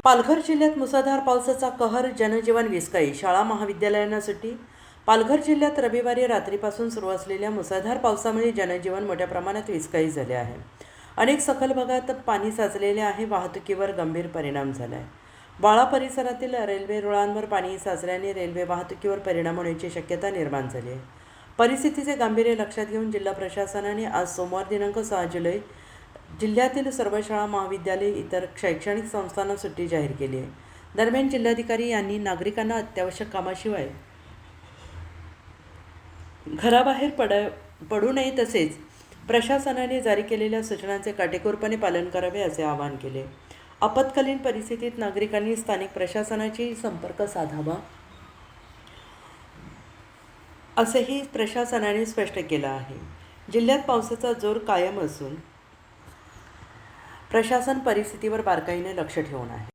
पालघर जिल्ह्यात मुसळधार पावसाचा कहर, जनजीवन विस्कळीत. शाळा महाविद्यालयांना सुट्टी. पालघर जिल्ह्यात रविवारी रात्रीपासून सुरू असलेल्या मुसळधार पावसामुळे जनजीवन मोठ्या प्रमाणात विस्कळीत झाले आहे. अनेक सखल भागात पाणी साचलेले आहे. वाहतुकीवर गंभीर परिणाम झाला आहे. बाळा परिसरातील रेल्वे रुळांवर पाणी साचल्याने रेल्वे वाहतुकीवर परिणाम होण्याची शक्यता निर्माण झाली आहे. परिस्थितीचे गांभीर्य लक्षात घेऊन जिल्हा प्रशासनाने आज सोमवार दिनांक 6 जुलै जिल्ह्यातील सर्व शाळा, महाविद्यालय, इतर शैक्षणिक संस्थांना सुट्टी जाहीर केली आहे. दरम्यान जिल्हाधिकारी यांनी नागरिकांना अत्यावश्यक कामाशिवाय घराबाहेर पडू नये, तसेच प्रशासनाने जारी केलेल्या सूचनांचे काटेकोरपणे पालन करावे असे आवाहन केले. आपत्कालीन परिस्थितीत नागरिकांनी स्थानिक प्रशासनाशी संपर्क साधावा असेही प्रशासनाने स्पष्ट केलं आहे. जिल्ह्यात पावसाचा जोर कायम असून प्रशासन परिस्थितीवर बारकाईने लक्ष ठेवून आहे.